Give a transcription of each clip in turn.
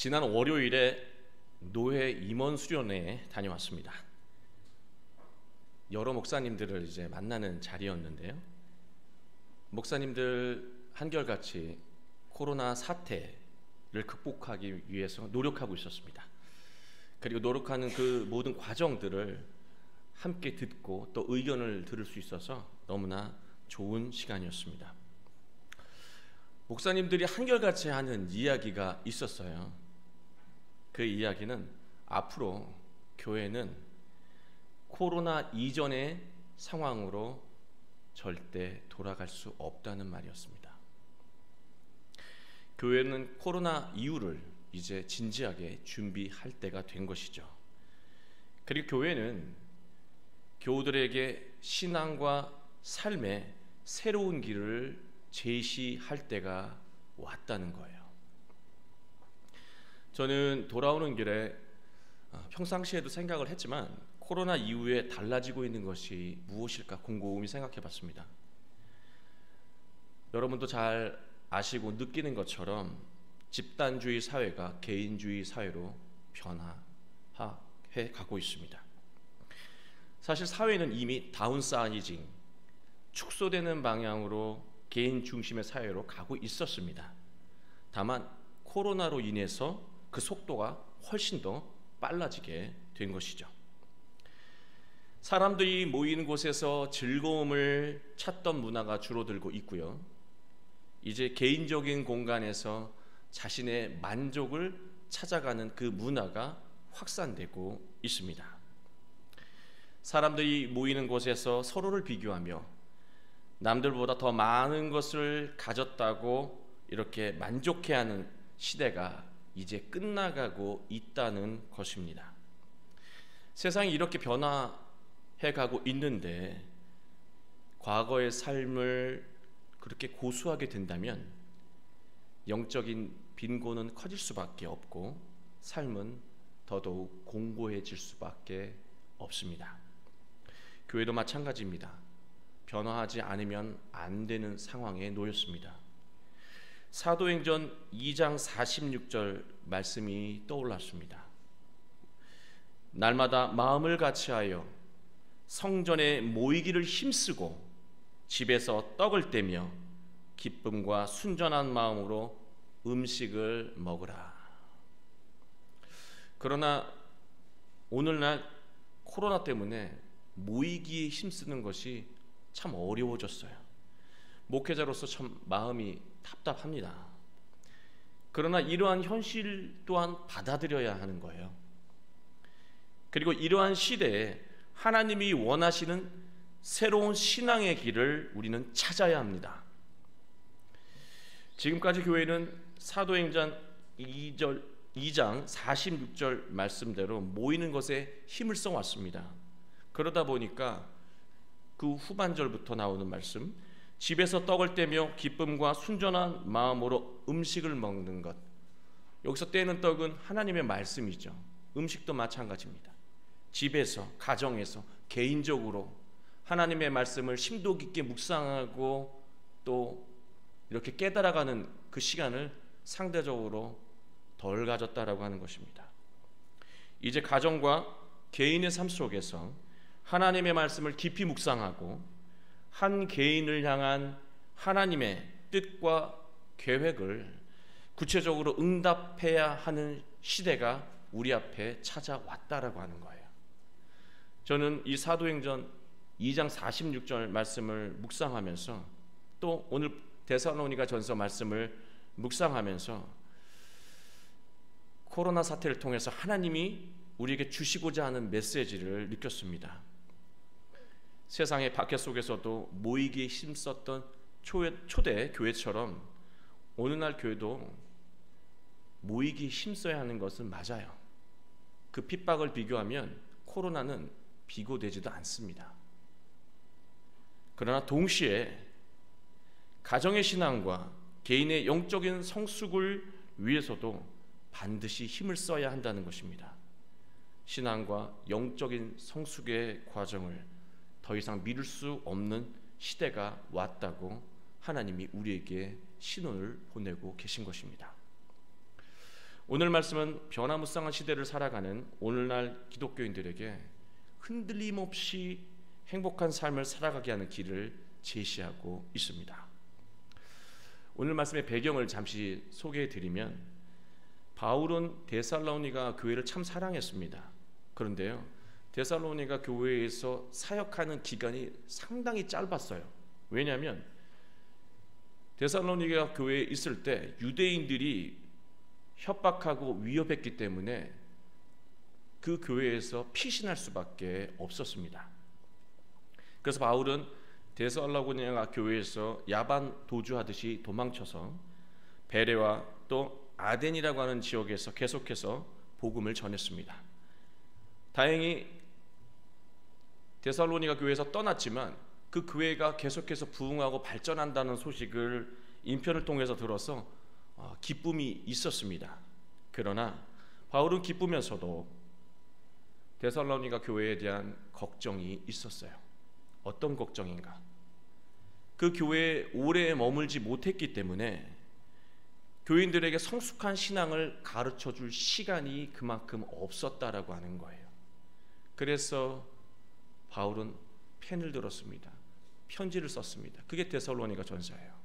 지난 월요일에 노회 임원 수련회에 다녀왔습니다. 여러 목사님들을 이제 만나는 자리였는데요. 목사님들 한결같이 코로나 사태를 극복하기 위해서 노력하고 있었습니다. 그리고 노력하는 그 모든 과정들을 함께 듣고 또 의견을 들을 수 있어서 너무나 좋은 시간이었습니다. 목사님들이 한결같이 하는 이야기가 있었어요. 그 이야기는 앞으로 교회는 코로나 이전의 상황으로 절대 돌아갈 수 없다는 말이었습니다. 교회는 코로나 이후를 이제 진지하게 준비할 때가 된 것이죠. 그리고 교회는 교우들에게 신앙과 삶의 새로운 길을 제시할 때가 왔다는 거예요. 저는 돌아오는 길에 평상시에도 생각을 했지만 코로나 이후에 달라지고 있는 것이 무엇일까 곰곰이 생각해 봤습니다. 여러분도 잘 아시고 느끼는 것처럼 집단주의 사회가 개인주의 사회로 변화해 가고 있습니다. 사실 사회는 이미 다운사이징, 축소되는 방향으로 개인 중심의 사회로 가고 있었습니다. 다만 코로나로 인해서 그 속도가 훨씬 더 빨라지게 된 것이죠. 사람들이 모이는 곳에서 즐거움을 찾던 문화가 줄어들고 있고요. 이제 개인적인 공간에서 자신의 만족을 찾아가는 그 문화가 확산되고 있습니다. 사람들이 모이는 곳에서 서로를 비교하며 남들보다 더 많은 것을 가졌다고 이렇게 만족해하는 시대가 이제 끝나가고 있다는 것입니다. 세상이 이렇게 변화해가고 있는데 과거의 삶을 그렇게 고수하게 된다면 영적인 빈곤은 커질 수밖에 없고 삶은 더더욱 공고해질 수밖에 없습니다. 교회도 마찬가지입니다. 변화하지 않으면 안 되는 상황에 놓였습니다. 사도행전 2장 46절 말씀이 떠올랐습니다. 날마다 마음을 같이하여 성전에 모이기를 힘쓰고 집에서 떡을 떼며 기쁨과 순전한 마음으로 음식을 먹으라. 그러나 오늘날 코로나 때문에 모이기에 힘쓰는 것이 참 어려워졌어요. 목회자로서 참 마음이 답답합니다. 그러나 이러한 현실 또한 받아들여야 하는 거예요. 그리고 이러한 시대에 하나님이 원하시는 새로운 신앙의 길을 우리는 찾아야 합니다. 지금까지 교회는 사도행전 2장 46절 말씀대로 모이는 것에 힘을 써왔습니다. 그러다 보니까 그 후반절부터 나오는 말씀, 집에서 떡을 떼며 기쁨과 순전한 마음으로 음식을 먹는 것. 여기서 떼는 떡은 하나님의 말씀이죠. 음식도 마찬가지입니다. 집에서, 가정에서, 개인적으로 하나님의 말씀을 심도 깊게 묵상하고 또 이렇게 깨달아가는 그 시간을 상대적으로 덜 가졌다라고 하는 것입니다. 이제 가정과 개인의 삶 속에서 하나님의 말씀을 깊이 묵상하고 한 개인을 향한 하나님의 뜻과 계획을 구체적으로 응답해야 하는 시대가 우리 앞에 찾아왔다라고 하는 거예요. 저는 이 사도행전 2장 46절 말씀을 묵상하면서 또 오늘 데살로니가 전서 말씀을 묵상하면서 코로나 사태를 통해서 하나님이 우리에게 주시고자 하는 메시지를 느꼈습니다. 세상의 박해 속에서도 모이기에 힘썼던 초대 교회처럼 오늘날 교회도 모이기에 힘써야 하는 것은 맞아요. 그 핍박을 비교하면 코로나는 비교되지도 않습니다. 그러나 동시에 가정의 신앙과 개인의 영적인 성숙을 위해서도 반드시 힘을 써야 한다는 것입니다. 신앙과 영적인 성숙의 과정을 더 이상 미룰 수 없는 시대가 왔다고 하나님이 우리에게 신호를 보내고 계신 것입니다. 오늘 말씀은 변화무쌍한 시대를 살아가는 오늘날 기독교인들에게 흔들림 없이 행복한 삶을 살아가게 하는 길을 제시하고 있습니다. 오늘 말씀의 배경을 잠시 소개해 드리면, 바울은 데살로니가 교회를 참 사랑했습니다. 그런데요, 데살로니가 교회에서 사역하는 기간이 상당히 짧았어요. 왜냐하면 데살로니가 교회에 있을 때 유대인들이 협박하고 위협했기 때문에 그 교회에서 피신할 수밖에 없었습니다. 그래서 바울은 데살로니가 교회에서 야반 도주하듯이 도망쳐서 베레와 또 아덴이라고 하는 지역에서 계속해서 복음을 전했습니다. 다행히 데살로니가 교회에서 떠났지만 그 교회가 계속해서 부흥하고 발전한다는 소식을 인편을 통해서 들어서 기쁨이 있었습니다. 그러나 바울은 기쁘면서도 데살로니가 교회에 대한 걱정이 있었어요. 어떤 걱정인가? 그 교회에 오래 머물지 못했기 때문에 교인들에게 성숙한 신앙을 가르쳐 줄 시간이 그만큼 없었다라고 하는 거예요. 그래서 바울은 펜을 들었습니다. 편지를 썼습니다. 그게 데살로니가 전서예요.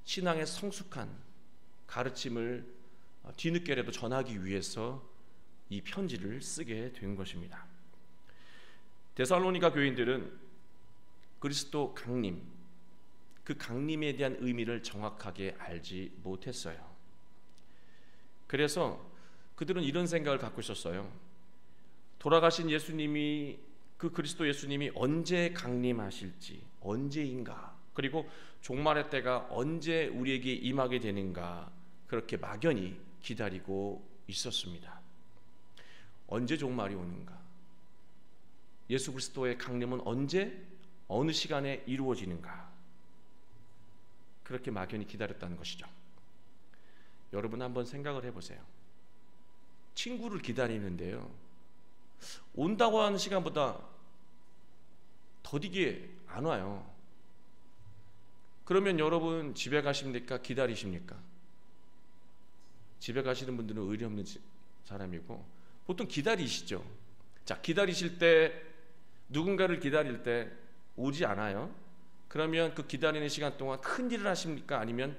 신앙의 성숙한 가르침을 뒤늦게라도 전하기 위해서 이 편지를 쓰게 된 것입니다. 데살로니가 교인들은 그리스도 강림, 그 강림에 대한 의미를 정확하게 알지 못했어요. 그래서 그들은 이런 생각을 갖고 있었어요. 돌아가신 예수님이, 그 그리스도 예수님이 언제 강림하실지, 언제인가, 그리고 종말의 때가 언제 우리에게 임하게 되는가, 그렇게 막연히 기다리고 있었습니다. 언제 종말이 오는가, 예수 그리스도의 강림은 언제, 어느 시간에 이루어지는가, 그렇게 막연히 기다렸다는 것이죠. 여러분 한번 생각을 해보세요. 친구를 기다리는데요, 온다고 하는 시간보다 더디게 안 와요. 그러면 여러분 집에 가십니까? 기다리십니까? 집에 가시는 분들은 의리 없는 사람이고 보통 기다리시죠. 자, 기다리실 때, 누군가를 기다릴 때 오지 않아요? 그러면 그 기다리는 시간 동안 큰 일을 하십니까? 아니면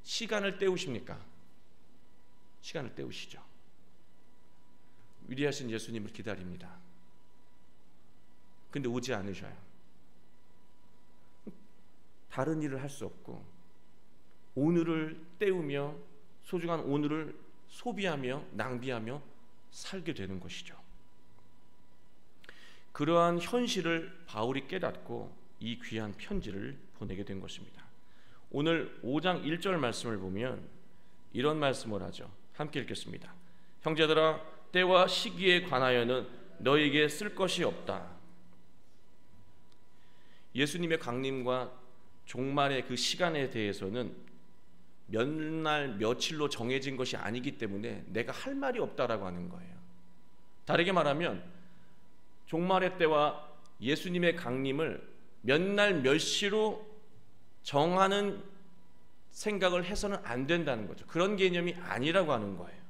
시간을 때우십니까? 시간을 때우시죠. 위대하신 예수님을 기다립니다. 근데 오지 않으셔요. 다른 일을 할 수 없고 오늘을 때우며 소중한 오늘을 소비하며 낭비하며 살게 되는 것이죠. 그러한 현실을 바울이 깨닫고 이 귀한 편지를 보내게 된 것입니다. 오늘 5장 1절 말씀을 보면 이런 말씀을 하죠. 함께 읽겠습니다. 형제들아, 때와 시기에 관하여는 너에게 쓸 것이 없다. 예수님의 강림과 종말의 그 시간에 대해서는 몇 날 며칠로 정해진 것이 아니기 때문에 내가 할 말이 없다라고 하는 거예요. 다르게 말하면 종말의 때와 예수님의 강림을 몇 날 몇 시로 정하는 생각을 해서는 안 된다는 거죠. 그런 개념이 아니라고 하는 거예요.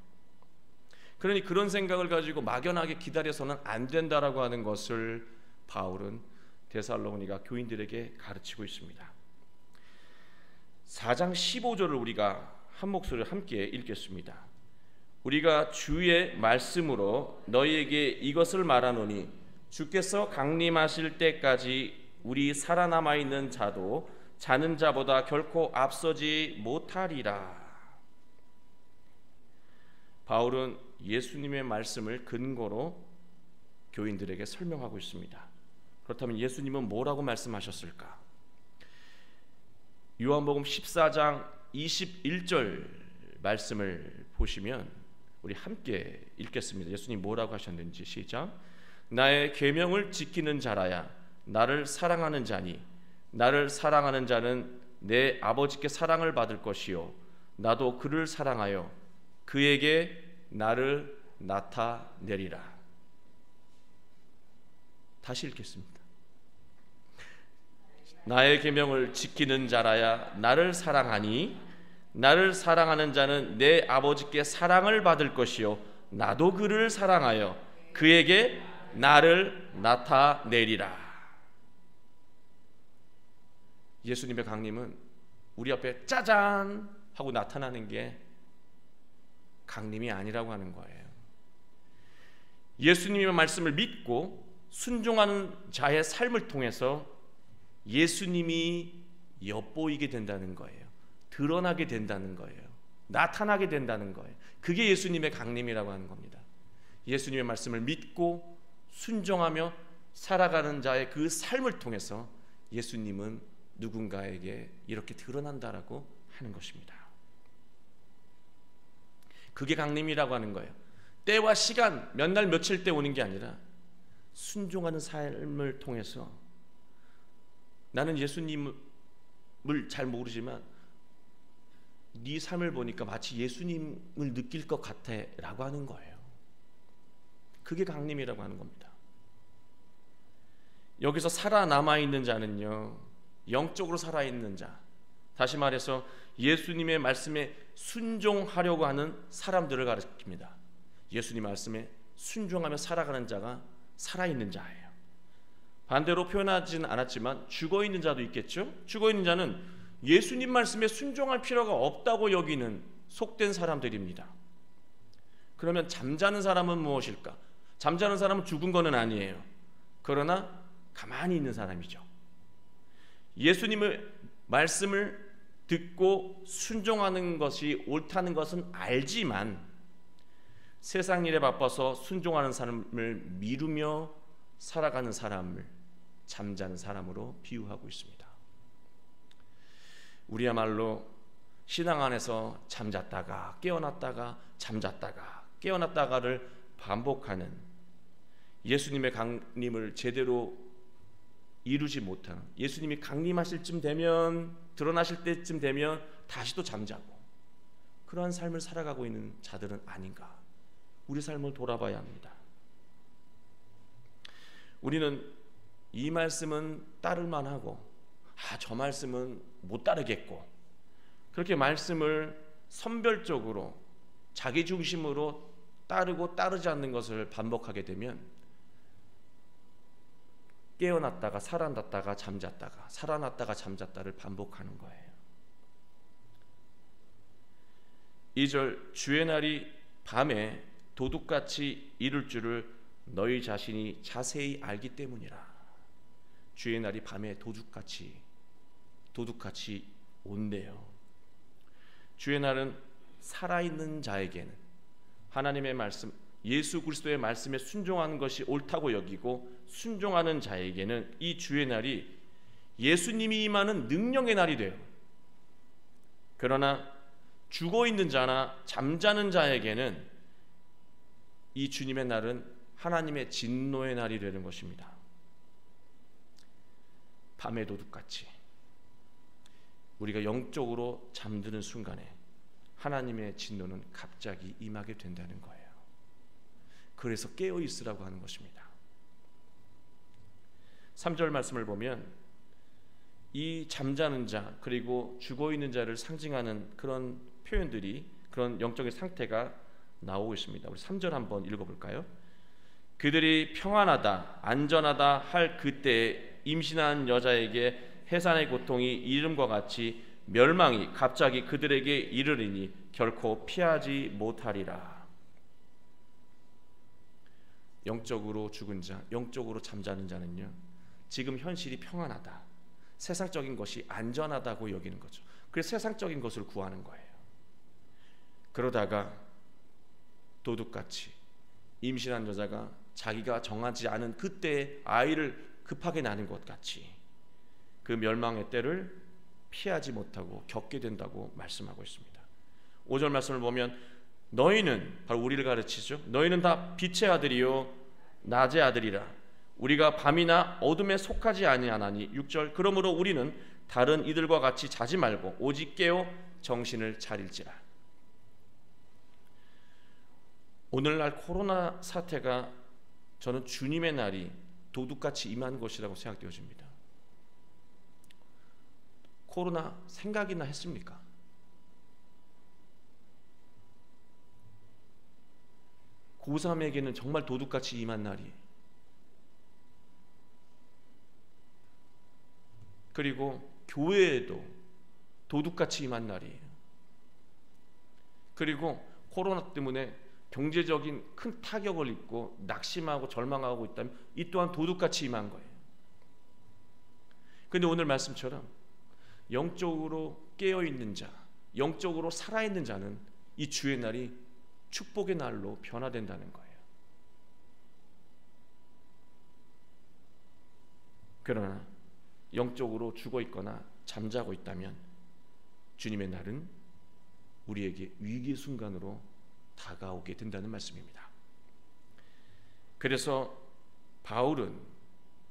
그러니 그런 생각을 가지고 막연하게 기다려서는 안 된다라고 하는 것을 바울은 데살로니가 교인들에게 가르치고 있습니다. 4장 15절을 우리가 한 목소리로 함께 읽겠습니다. 우리가 주의 말씀으로 너희에게 이것을 말하노니 주께서 강림하실 때까지 우리 살아남아 있는 자도 자는 자보다 결코 앞서지 못하리라. 바울은 예수님의 말씀을 근거로 교인들에게 설명하고 있습니다. 그렇다면 예수님은 뭐라고 말씀하셨을까? 요한복음 14장 21절 말씀을 보시면 우리 함께 읽겠습니다. 예수님 뭐라고 하셨는지 시작. 나의 계명을 지키는 자라야 나를 사랑하는 자니 나를 사랑하는 자는 내 아버지께 사랑을 받을 것이요 나도 그를 사랑하여 그에게 나를 나타내리라. 다시 읽겠습니다. 나의 계명을 지키는 자라야 나를 사랑하니 나를 사랑하는 자는 내 아버지께 사랑을 받을 것이요 나도 그를 사랑하여 그에게 나를 나타내리라. 예수님의 강림은 우리 앞에 짜잔 하고 나타나는 게 강림이 아니라고 하는 거예요. 예수님의 말씀을 믿고 순종하는 자의 삶을 통해서 예수님이 엿보이게 된다는 거예요. 드러나게 된다는 거예요. 나타나게 된다는 거예요. 그게 예수님의 강림이라고 하는 겁니다. 예수님의 말씀을 믿고 순종하며 살아가는 자의 그 삶을 통해서 예수님은 누군가에게 이렇게 드러난다라고 하는 것입니다. 그게 강림이라고 하는 거예요. 때와 시간, 몇 날 며칠 때 오는 게 아니라 순종하는 삶을 통해서 나는 예수님을 잘 모르지만 네 삶을 보니까 마치 예수님을 느낄 것 같아 라고 하는 거예요. 그게 강림이라고 하는 겁니다. 여기서 살아남아있는 자는요, 영적으로 살아있는 자, 다시 말해서 예수님의 말씀에 순종하려고 하는 사람들을 가리킵니다. 예수님 말씀에 순종하며 살아가는 자가 살아있는 자예요. 반대로 표현하지는 않았지만 죽어있는 자도 있겠죠. 죽어있는 자는 예수님 말씀에 순종할 필요가 없다고 여기는 속된 사람들입니다. 그러면 잠자는 사람은 무엇일까? 잠자는 사람은 죽은 것은 아니에요. 그러나 가만히 있는 사람이죠. 예수님의 말씀을 듣고 순종하는 것이 옳다는 것은 알지만 세상 일에 바빠서 순종하는 삶을 미루며 살아가는 사람을 잠자는 사람으로 비유하고 있습니다. 우리야말로 신앙 안에서 잠잤다가 깨어났다가 잠잤다가 깨어났다가를 반복하는, 예수님의 강림을 제대로 이루지 못하는, 예수님이 강림하실 쯤 되면, 드러나실 때쯤 되면 다시 또 잠자고, 그러한 삶을 살아가고 있는 자들은 아닌가. 우리 삶을 돌아봐야 합니다. 우리는 이 말씀은 따를 만하고 저 말씀은 못 따르겠고, 그렇게 말씀을 선별적으로 자기 중심으로 따르고 따르지 않는 것을 반복하게 되면 깨어났다가 살아났다가 잠잤다가 살아났다가 잠잤다를 반복하는 거예요. 2절, 주의 날이 밤에 도둑같이 이룰 줄을 너희 자신이 자세히 알기 때문이라. 주의 날이 밤에 도둑같이 온대요. 주의 날은 살아있는 자에게는 하나님의 말씀, 예수 그리스도의 말씀에 순종하는 것이 옳다고 여기고 순종하는 자에게는 이 주의 날이 예수님이 임하는 능력의 날이 돼요. 그러나 죽어있는 자나 잠자는 자에게는 이 주님의 날은 하나님의 진노의 날이 되는 것입니다. 밤의 도둑같이 우리가 영적으로 잠드는 순간에 하나님의 진노는 갑자기 임하게 된다는 거예요. 그래서 깨어 있으라고 하는 것입니다. 3절 말씀을 보면 이 잠자는 자 그리고 죽어있는 자를 상징하는 그런 표현들이, 그런 영적인 상태가 나오고 있습니다. 우리 3절 한번 읽어볼까요? 그들이 평안하다 안전하다 할 그때에 임신한 여자에게 해산의 고통이 이름과 같이 멸망이 갑자기 그들에게 이르리니 결코 피하지 못하리라. 영적으로 죽은 자, 영적으로 잠자는 자는요, 지금 현실이 평안하다, 세상적인 것이 안전하다고 여기는 거죠. 그래서 세상적인 것을 구하는 거예요. 그러다가 도둑같이 임신한 여자가 자기가 정하지 않은 그때에 아이를 급하게 낳는 것 같이 그 멸망의 때를 피하지 못하고 겪게 된다고 말씀하고 있습니다. 5절 말씀을 보면 너희는, 바로 우리를 가르치죠. 너희는 다 빛의 아들이요 낮의 아들이라. 우리가 밤이나 어둠에 속하지 아니하나니. 6절, 그러므로 우리는 다른 이들과 같이 자지 말고 오직 깨어 정신을 차릴지라. 오늘날 코로나 사태가 저는 주님의 날이 도둑같이 임한 것이라고 생각되어집니다. 코로나 생각이나 했습니까? 고3에게는 정말 도둑같이 임한 날이에요. 그리고 교회에도 도둑같이 임한 날이에요. 그리고 코로나 때문에 경제적인 큰 타격을 입고 낙심하고 절망하고 있다면 이 또한 도둑같이 임한 거예요. 그런데 오늘 말씀처럼 영적으로 깨어있는 자, 영적으로 살아있는 자는 이 주의 날이 축복의 날로 변화된다는 거예요. 그러나 영적으로 죽어있거나 잠자고 있다면 주님의 날은 우리에게 위기의 순간으로 다가오게 된다는 말씀입니다. 그래서 바울은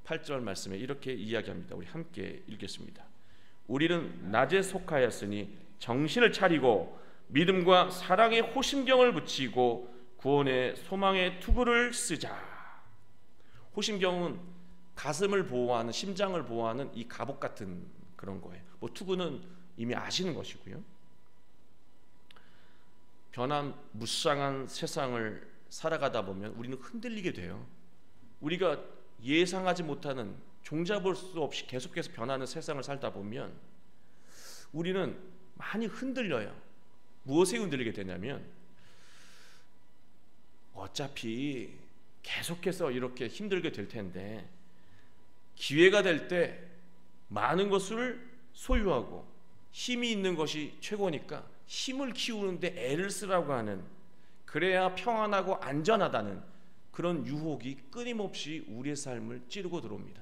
8절 말씀에 이렇게 이야기합니다. 우리 함께 읽겠습니다. 우리는 낮에 속하였으니 정신을 차리고 믿음과 사랑의 호심경을 붙이고 구원의 소망의 투구를 쓰자. 호심경은 가슴을 보호하는, 심장을 보호하는 이 갑옷 같은 그런 거예요. 뭐 투구는 이미 아시는 것이고요. 변화무쌍한 세상을 살아가다 보면 우리는 흔들리게 돼요. 우리가 예상하지 못하는, 종잡을 수 없이 계속해서 변하는 세상을 살다 보면 우리는 많이 흔들려요. 무엇에 흔들리게 되냐면 어차피 계속해서 이렇게 힘들게 될 텐데 기회가 될 때 많은 것을 소유하고 힘이 있는 것이 최고니까 힘을 키우는데 애를 쓰라고 하는, 그래야 평안하고 안전하다는 그런 유혹이 끊임없이 우리의 삶을 찌르고 들어옵니다.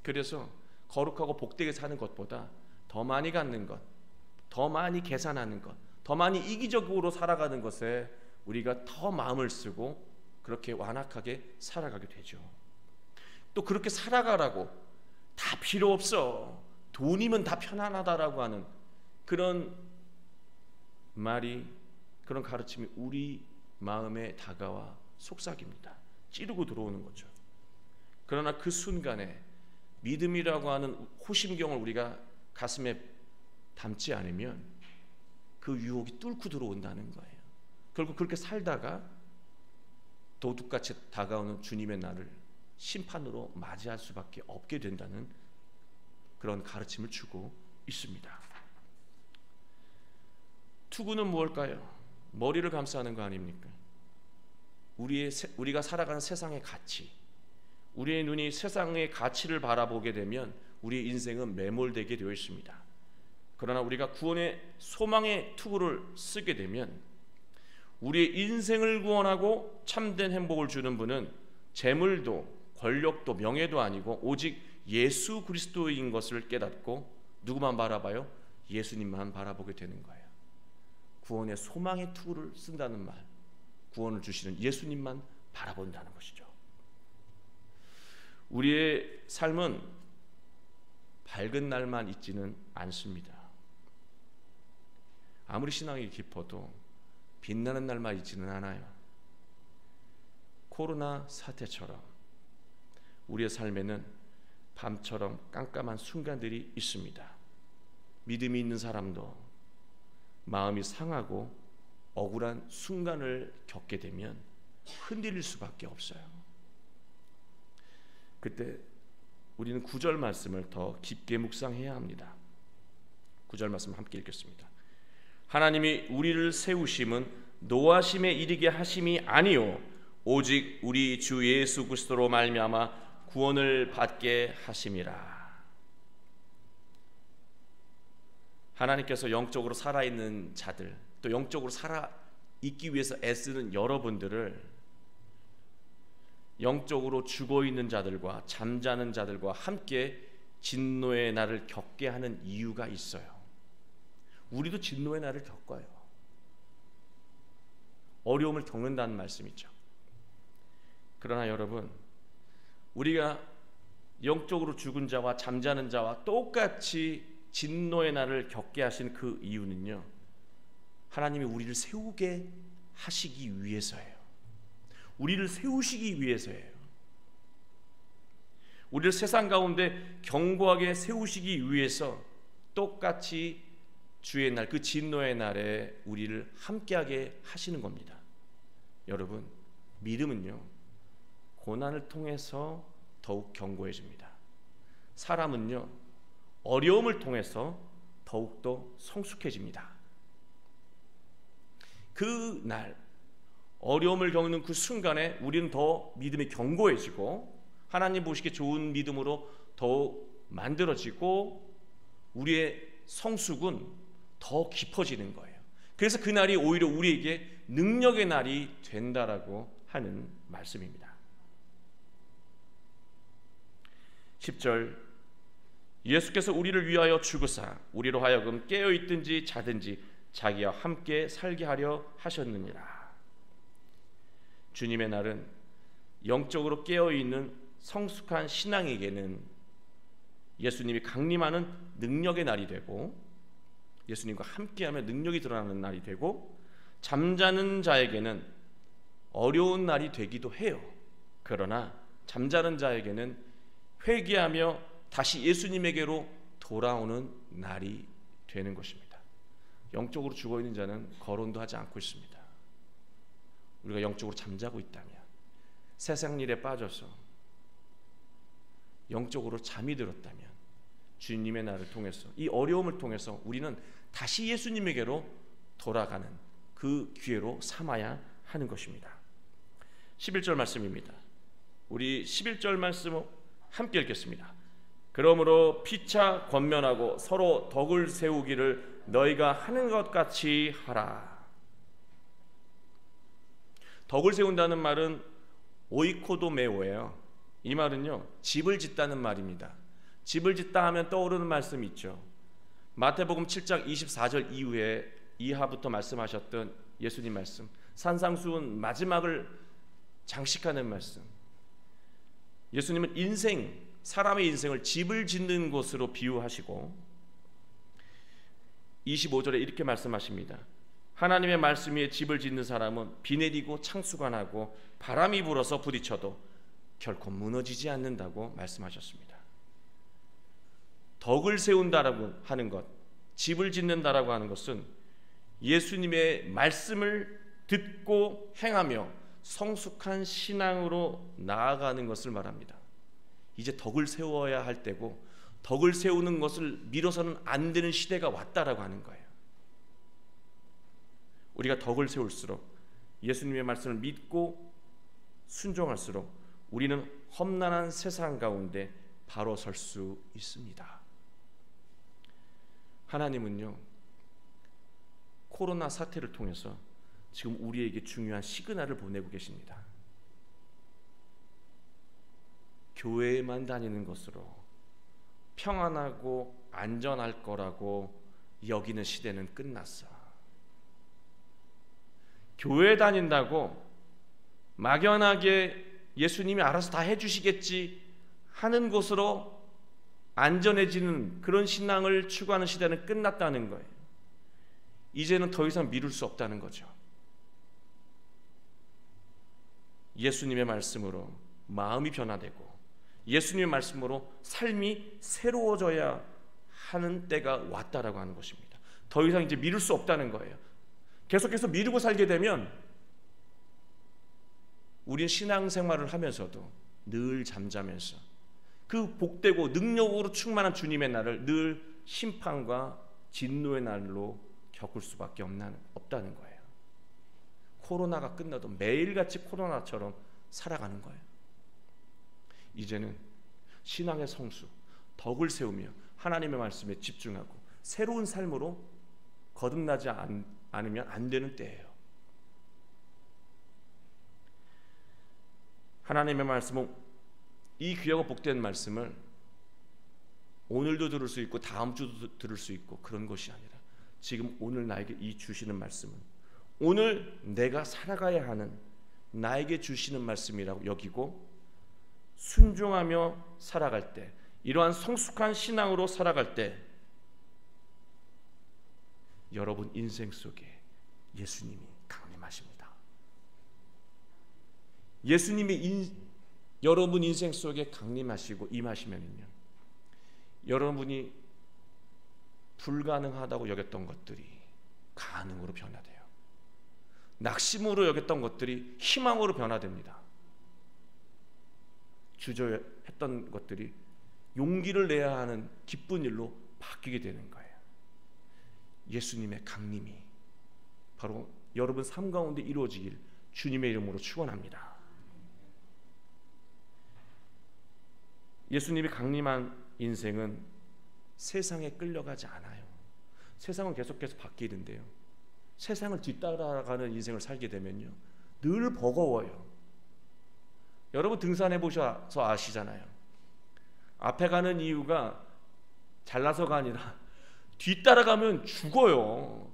그래서 거룩하고 복되게 사는 것보다 더 많이 갖는 것, 더 많이 계산하는 것, 더 많이 이기적으로 살아가는 것에 우리가 더 마음을 쓰고 그렇게 완악하게 살아가게 되죠. 또 그렇게 살아가라고 다 필요 없어, 돈이면 다 편안하다라고 하는 그런 말이, 그런 가르침이 우리 마음에 다가와 속삭입니다. 찌르고 들어오는 거죠. 그러나 그 순간에 믿음이라고 하는 호심경을 우리가 가슴에 담지 않으면 그 유혹이 뚫고 들어온다는 거예요. 결국 그렇게 살다가 도둑같이 다가오는 주님의 날을 심판으로 맞이할 수밖에 없게 된다는 그런 가르침을 주고 있습니다. 투구는 무엇일까요? 머리를 감싸는 거 아닙니까? 우리가 살아가는 세상의 가치, 우리의 눈이 세상의 가치를 바라보게 되면 우리의 인생은 매몰되게 되어 있습니다. 그러나 우리가 구원의 소망의 투구를 쓰게 되면 우리의 인생을 구원하고 참된 행복을 주는 분은 재물도 권력도 명예도 아니고 오직 예수 그리스도인 것을 깨닫고 누구만 바라봐요? 예수님만 바라보게 되는 거예요. 구원의 소망의 투구를 쓴다는 말, 구원을 주시는 예수님만 바라본다는 것이죠. 우리의 삶은 밝은 날만 있지는 않습니다. 아무리 신앙이 깊어도 빛나는 날만 있지는 않아요. 코로나 사태처럼 우리의 삶에는 밤처럼 깜깜한 순간들이 있습니다. 믿음이 있는 사람도 마음이 상하고 억울한 순간을 겪게 되면 흔들릴 수밖에 없어요. 그때 우리는 9절 말씀을 더 깊게 묵상해야 합니다. 9절 말씀 함께 읽겠습니다. 하나님이 우리를 세우심은 노하심에 이르게 하심이 아니요 오직 우리 주 예수 그리스도로 말미암아 구원을 받게 하심이라. 하나님께서 영적으로 살아있는 자들, 또 영적으로 살아있기 위해서 애쓰는 여러분들을 영적으로 죽어있는 자들과 잠자는 자들과 함께 진노의 날을 겪게 하는 이유가 있어요. 우리도 진노의 날을 겪어요. 어려움을 겪는다는 말씀이죠. 그러나 여러분, 우리가 영적으로 죽은 자와 잠자는 자와 똑같이 진노의 날을 겪게 하신 그 이유는요, 하나님이 우리를 세우게 하시기 위해서예요. 우리를 세우시기 위해서예요. 우리를 세상 가운데 견고하게 세우시기 위해서 똑같이 주의 날, 그 진노의 날에 우리를 함께하게 하시는 겁니다. 여러분, 믿음은요, 고난을 통해서 더욱 견고해집니다. 사람은요, 어려움을 통해서 더욱더 성숙해집니다. 그 날 어려움을 겪는 그 순간에 우리는 더 믿음이 견고해지고 하나님 보시기에 좋은 믿음으로 더욱 만들어지고 우리의 성숙은 더 깊어지는 거예요. 그래서 그 날이 오히려 우리에게 능력의 날이 된다라고 하는 말씀입니다. 10절, 예수께서 우리를 위하여 죽으사 우리로 하여금 깨어있든지 자든지 자기와 함께 살게 하려 하셨느니라. 주님의 날은 영적으로 깨어있는 성숙한 신앙에게는 예수님이 강림하는 능력의 날이 되고, 예수님과 함께하며 능력이 드러나는 날이 되고, 잠자는 자에게는 어려운 날이 되기도 해요. 그러나 잠자는 자에게는 회개하며 다시 예수님에게로 돌아오는 날이 되는 것입니다. 영적으로 죽어있는 자는 거론도 하지 않고 있습니다. 우리가 영적으로 잠자고 있다면, 세상 일에 빠져서 영적으로 잠이 들었다면, 주님의 날을 통해서, 이 어려움을 통해서 우리는 다시 예수님에게로 돌아가는 그 기회로 삼아야 하는 것입니다. 11절 말씀입니다. 우리 11절 말씀 함께 읽겠습니다. 그러므로 피차 권면하고 서로 덕을 세우기를 너희가 하는 것 같이 하라. 덕을 세운다는 말은 오이코도메오예요. 이 말은요, 집을 짓다는 말입니다. 집을 짓다 하면 떠오르는 말씀이 있죠. 마태복음 7장 24절 이후에 이하부터 말씀하셨던 예수님 말씀, 산상수훈 마지막을 장식하는 말씀. 예수님은 사람의 인생을 집을 짓는 곳으로 비유하시고 25절에 이렇게 말씀하십니다. 하나님의 말씀 위에 집을 짓는 사람은 비 내리고 창수가 나고 바람이 불어서 부딪혀도 결코 무너지지 않는다고 말씀하셨습니다. 덕을 세운다라고 하는 것, 집을 짓는다라고 하는 것은 예수님의 말씀을 듣고 행하며 성숙한 신앙으로 나아가는 것을 말합니다. 이제 덕을 세워야 할 때고, 덕을 세우는 것을 미뤄서는 안 되는 시대가 왔다라고 하는 거예요. 우리가 덕을 세울수록, 예수님의 말씀을 믿고 순종할수록 우리는 험난한 세상 가운데 바로 설 수 있습니다. 하나님은요, 코로나 사태를 통해서 지금 우리에게 중요한 시그널을 보내고 계십니다. 교회에만 다니는 것으로 평안하고 안전할 거라고 여기는 시대는 끝났어. 교회 다닌다고 막연하게 예수님이 알아서 다 해주시겠지 하는 곳으로 안전해지는 그런 신앙을 추구하는 시대는 끝났다는 거예요. 이제는 더 이상 미룰 수 없다는 거죠. 예수님의 말씀으로 마음이 변화되고 예수님의 말씀으로 삶이 새로워져야 하는 때가 왔다라고 하는 것입니다. 더 이상 이제 미룰 수 없다는 거예요. 계속해서 미루고 살게 되면 우린 신앙생활을 하면서도 늘 잠자면서 그 복되고 능력으로 충만한 주님의 날을 늘 심판과 진노의 날로 겪을 수밖에 없다는 거예요. 코로나가 끝나도 매일같이 코로나처럼 살아가는 거예요. 이제는 신앙의 성수, 덕을 세우며 하나님의 말씀에 집중하고 새로운 삶으로 거듭나지 않으면 안 되는 때예요. 하나님의 말씀은, 이 귀하고 복된 말씀을 오늘도 들을 수 있고 다음 주도 들을 수 있고 그런 것이 아니라 지금 오늘 나에게 이 주시는 말씀은 오늘 내가 살아가야 하는 나에게 주시는 말씀이라고 여기고 순종하며 살아갈 때, 이러한 성숙한 신앙으로 살아갈 때 여러분 인생 속에 예수님이 강림하십니다. 예수님이 여러분 인생 속에 강림하시고 임하시면요, 여러분이 불가능하다고 여겼던 것들이 가능으로 변화돼요. 낙심으로 여겼던 것들이 희망으로 변화됩니다. 주저했던 것들이 용기를 내야 하는 기쁜 일로 바뀌게 되는 거예요. 예수님의 강림이 바로 여러분 삶 가운데 이루어지길 주님의 이름으로 축원합니다. 예수님이 강림한 인생은 세상에 끌려가지 않아요. 세상은 계속해서 바뀌는데요, 세상을 뒤따라가는 인생을 살게 되면요 늘 버거워요. 여러분 등산해 보셔서 아시잖아요. 앞에 가는 이유가 잘나서가 아니라 뒤따라가면 죽어요.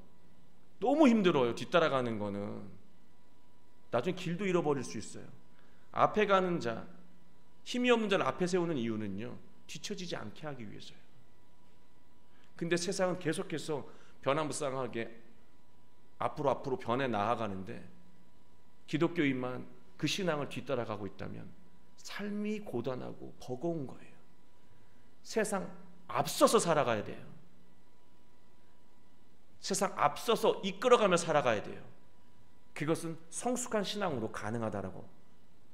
너무 힘들어요. 뒤따라가는 거는 나중에 길도 잃어버릴 수 있어요. 앞에 가는 자, 힘이 없는 자를 앞에 세우는 이유는요 뒤처지지 않게 하기 위해서요. 근데 세상은 계속해서 변화무쌍하게 앞으로 변해 나아가는데 기독교인만 그 신앙을 뒤따라가고 있다면 삶이 고단하고 버거운 거예요. 세상 앞서서 살아가야 돼요. 세상 앞서서 이끌어가며 살아가야 돼요. 그것은 성숙한 신앙으로 가능하다라고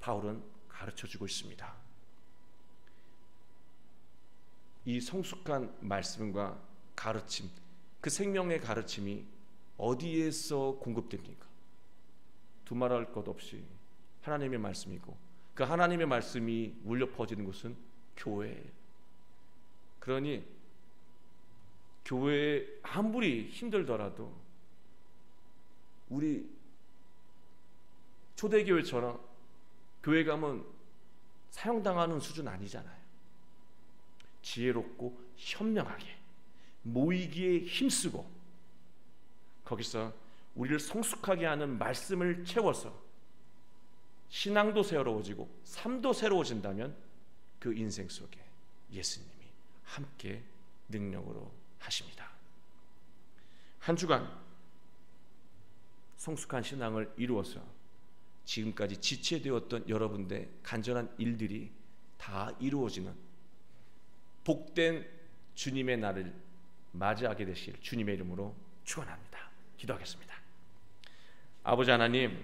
바울은 가르쳐주고 있습니다. 이 성숙한 말씀과 가르침, 그 생명의 가르침이 어디에서 공급됩니까? 두말할 것 없이 하나님의 말씀이고, 그 하나님의 말씀이 울려 퍼지는 곳은 교회예요. 그러니 교회에 아무리 힘들더라도 우리 초대교회처럼 교회 가면 사형당하는 수준 아니잖아요. 지혜롭고 현명하게 모이기에 힘쓰고 거기서 우리를 성숙하게 하는 말씀을 채워서 신앙도 새로워지고 삶도 새로워진다면 그 인생 속에 예수님이 함께 능력으로 하십니다. 한 주간 성숙한 신앙을 이루어서 지금까지 지체되었던 여러분들의 간절한 일들이 다 이루어지는 복된 주님의 날을 맞이하게 되실 주님의 이름으로 축원합니다. 기도하겠습니다. 아버지 하나님,